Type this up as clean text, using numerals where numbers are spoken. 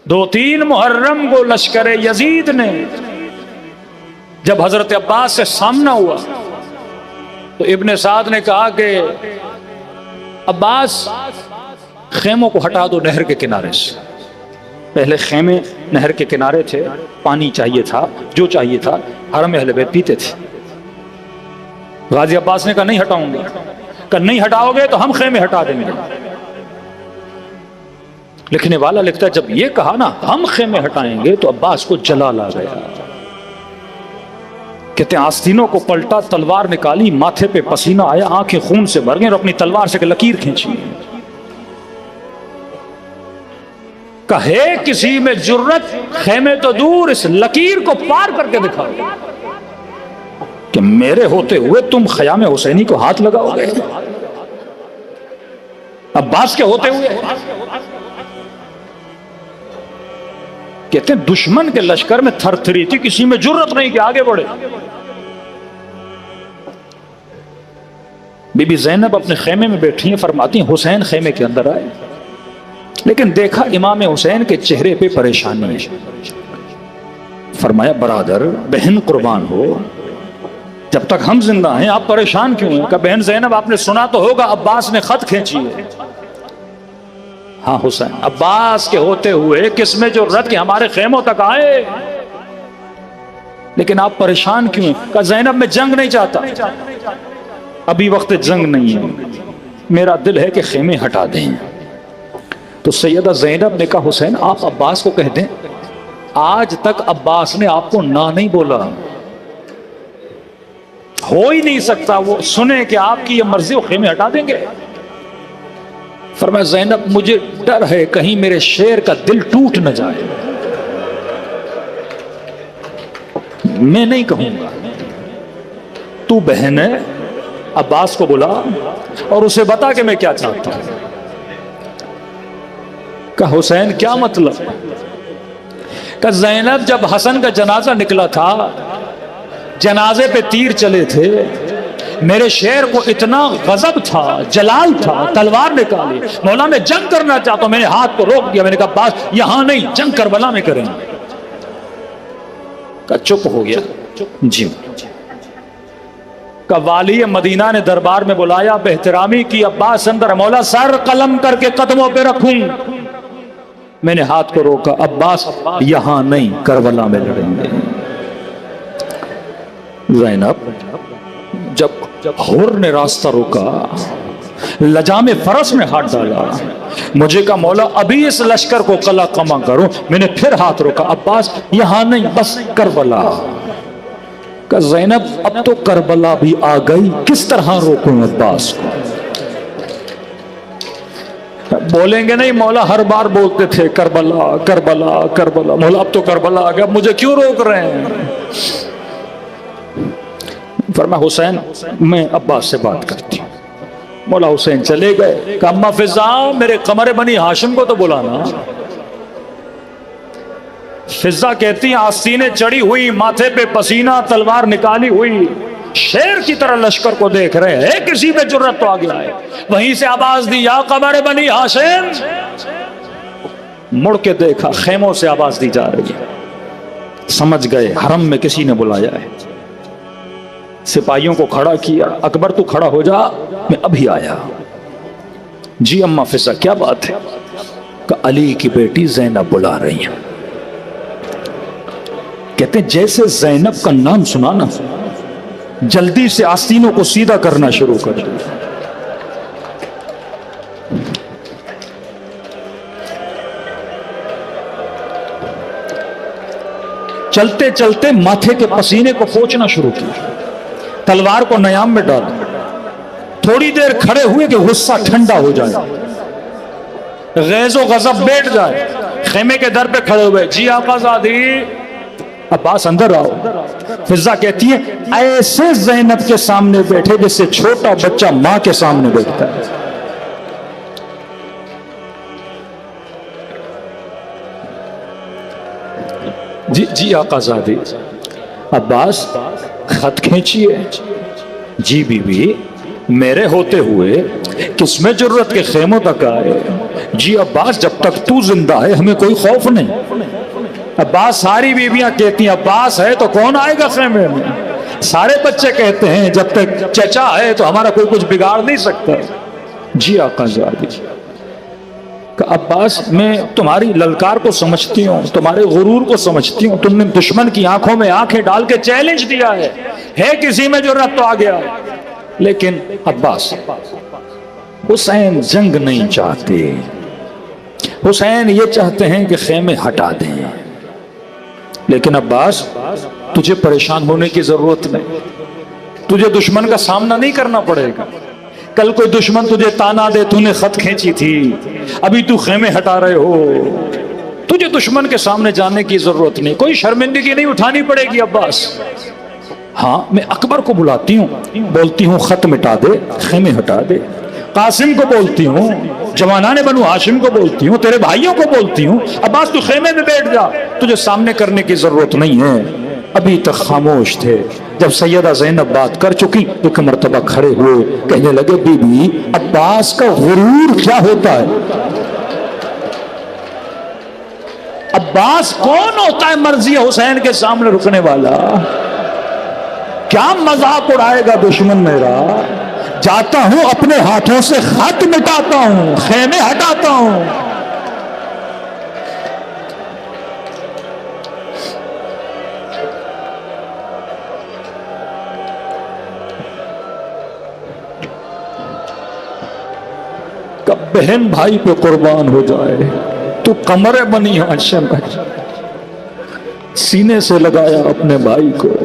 2-3 محرم کو لشکر یزید نے جب حضرت عباس سے سامنا ہوا تو ابن سعد نے کہا کہ عباس خیموں کو ہٹا دو نہر کے کنارے سے. پہلے خیمے نہر کے کنارے تھے، پانی چاہیے تھا، جو چاہیے تھا، حرم اہل بیت پیتے تھے. غازی عباس نے کہا نہیں ہٹاؤں گا. کہا نہیں ہٹاؤ گے تو ہم خیمے ہٹا دیں گے. لکھنے والا لکھتا ہے جب یہ کہا نا ہم خیمے ہٹائیں گے تو عباس کو جلال آ گیا. کہتے ہیں آستینوں کو پلٹا، تلوار نکالی، ماتھے پہ پسینہ آیا، آنکھیں خون سے بھر گئیں اور اپنی تلوار سے لکیر کھینچی. کہے کسی میں جرت، خیمے تو دور، اس لکیر کو پار کر کے دکھاؤ کہ میرے ہوتے ہوئے تم خیام حسینی کو ہاتھ لگاؤ گے، عباس کے ہوتے ہوئے. کہتے ہیں دشمن کے لشکر میں تھر تھری تھی، کسی میں جرت نہیں کہ آگے بڑھے. بی بی زینب اپنے خیمے میں بیٹھی ہیں، فرماتی ہیں حسین خیمے کے اندر آئے، لیکن دیکھا امام حسین کے چہرے پہ پریشانی ہے. فرمایا برادر بہن قربان ہو، جب تک ہم زندہ ہیں آپ پریشان کیوں ہیں؟ کہ بہن زینب آپ نے سنا تو ہوگا عباس نے خط کھینچی ہے. ہاں حسین، عباس کے ہوتے ہوئے کس میں جو رد کہ ہمارے خیموں تک آئے، لیکن آپ پریشان کیوں ہیں؟ کہ زینب میں جنگ نہیں چاہتا، ابھی وقت جنگ نہیں ہے، میرا دل ہے کہ خیمے ہٹا دیں. تو سیدہ زینب نے کہا حسین آپ عباس کو کہہ دیں آج تک عباس نے آپ کو نہ نہیں بولا، ہو ہی نہیں سکتا وہ سنے کہ آپ کی یہ مرضی، وہ خیمے ہٹا دیں گے. فرمایا زینب مجھے ڈر ہے کہیں میرے شیر کا دل ٹوٹ نہ جائے، میں نہیں کہوں گا، تو بہن ہے، عباس کو بلا اور اسے بتا کہ میں کیا چاہتا ہوں. کہ حسین کیا مطلب؟ کہ زینب جب حسن کا جنازہ نکلا تھا، جنازے پہ تیر چلے تھے، میرے شیر کو اتنا غضب تھا، جلال تھا، تلوار نکالی، مولا میں جنگ کرنا چاہتا ہوں، میں نے ہاتھ کو روک دیا، میں نے کہا بس یہاں نہیں، جنگ کربلا میں کریں. کہ چپ ہو گیا. جی. کہ والی مدینہ نے دربار میں بلایا، بہترامی کی، عباس اندر، مولا سر قلم کر کے قدموں پہ رکھوں. میں نے ہاتھ کو روکا، عباس یہاں نہیں کربلا میں لڑیں گے. زینب جب حر نے راستہ روکا، لجام فرس میں ہاتھ ڈالا، مجھے کہا مولا ابھی اس لشکر کو قلع کما کرو. میں نے پھر ہاتھ روکا، عباس یہاں نہیں، بس کربلا. کہ زینب اب تو کربلا بھی آ گئی، کس طرح روکوں عباس کو؟ بولیں گے نہیں مولا ہر بار بولتے تھے کربلا کربلا کربلا، مولا اب تو کربلا آ گیا، مجھے کیوں روک رہے ہیں؟ فرمایا حسین میں عباس سے بات کرتی ہوں. مولا حسین چلے گئے. کہ اما فضا میرے قمر بنی ہاشم کو تو بلانا. فضا کہتی ہیں آستینیں چڑھی ہوئی، ماتھے پہ پسینہ، تلوار نکالی ہوئی، شیر کی طرح لشکر کو دیکھ رہے ہیں، کسی پہ جرت تو آ گیا ہے. وہیں سے آواز دی یا قمر بنی ہاشم. مڑ کے دیکھا خیموں سے آواز دی جا رہی ہے. سمجھ گئے حرم میں کسی نے بلایا ہے. سپاہیوں کو کھڑا کیا، اکبر تو کھڑا ہو جا، میں ابھی آیا. جی اما فضا کیا بات ہے؟ کہ علی کی بیٹی زینب بلا رہی ہیں. کہتے ہیں جیسے زینب کا نام سنا نا، جلدی سے آستینوں کو سیدھا کرنا شروع کر دیا. چلتے چلتے ماتھے کے پسینے کو پوچھنا شروع کیا، تلوار کو نیام میں ڈالا. تھوڑی دیر کھڑے ہوئے کہ غصہ ٹھنڈا ہو جائے، غیظ و غضب بیٹھ جائے. خیمے کے در پہ کھڑے ہوئے، جی آقا زادی. عباس اندر آؤ. فضا کہتی ہے ایسے زینب کے سامنے بیٹھے جیسے چھوٹا بچہ ماں کے سامنے بیٹھتا ہے. جی آقا زادی. عباس خط کھینچیے. جی بی بی میرے ہوتے ہوئے کس میں جرت کے خیموں تک آئے، جی عباس جب تک تو زندہ ہے ہمیں کوئی خوف نہیں. عباس ساری بیویاں کہتی ہیں عباس ہے تو کون آئے گا خیمے میں. سارے بچے کہتے ہیں جب تک چچا ہے تو ہمارا کوئی کچھ بگاڑ نہیں سکتا. جی آقا زادی کہ عباس میں تمہاری للکار کو سمجھتی ہوں, تمہارے غرور کو سمجھتی ہوں. تم نے دشمن کی آنکھوں میں آنکھیں ڈال کے چیلنج دیا ہے کسی میں جرأت تو آ گیا. لیکن عباس حسین جنگ نہیں چاہتے, حسین یہ چاہتے ہیں کہ خیمے ہٹا دیں. لیکن عباس تجھے پریشان ہونے کی ضرورت نہیں, تجھے دشمن کا سامنا نہیں کرنا پڑے گا. کل کوئی دشمن تجھے تانا دے تو نے خط کھینچی تھی, ابھی تو خیمے ہٹا رہے ہو, تجھے دشمن کے سامنے جانے کی ضرورت نہیں, کوئی شرمندگی نہیں اٹھانی پڑے گی عباس. ہاں میں اکبر کو بلاتی ہوں, بولتی ہوں خط مٹا دے, خیمے ہٹا دے. قاسم کو بولتی ہوں, جوانان بنو ہاشم کو بولتی ہوں, تیرے بھائیوں کو بولتی ہوں عباس تو خیمے میں بیٹھ جا, تجھے سامنے کرنے کی ضرورت نہیں ہے. ابھی تک خاموش تھے. جب سیدہ زینب بات کر چکی ایک مرتبہ کھڑے ہوئے, کہنے لگے بی بی عباس کا غرور کیا ہوتا ہے؟ عباس کون ہوتا ہے مرضی حسین کے سامنے رکنے والا؟ کیا مذاق اڑائے گا دشمن میرا؟ جاتا ہوں اپنے ہاتھوں سے خط مٹاتا ہوں, خیمے ہٹاتا ہوں. کب بہن بھائی پہ قربان ہو جائے تو کمرے بنی ہاشم, سینے سے لگایا اپنے بھائی کو.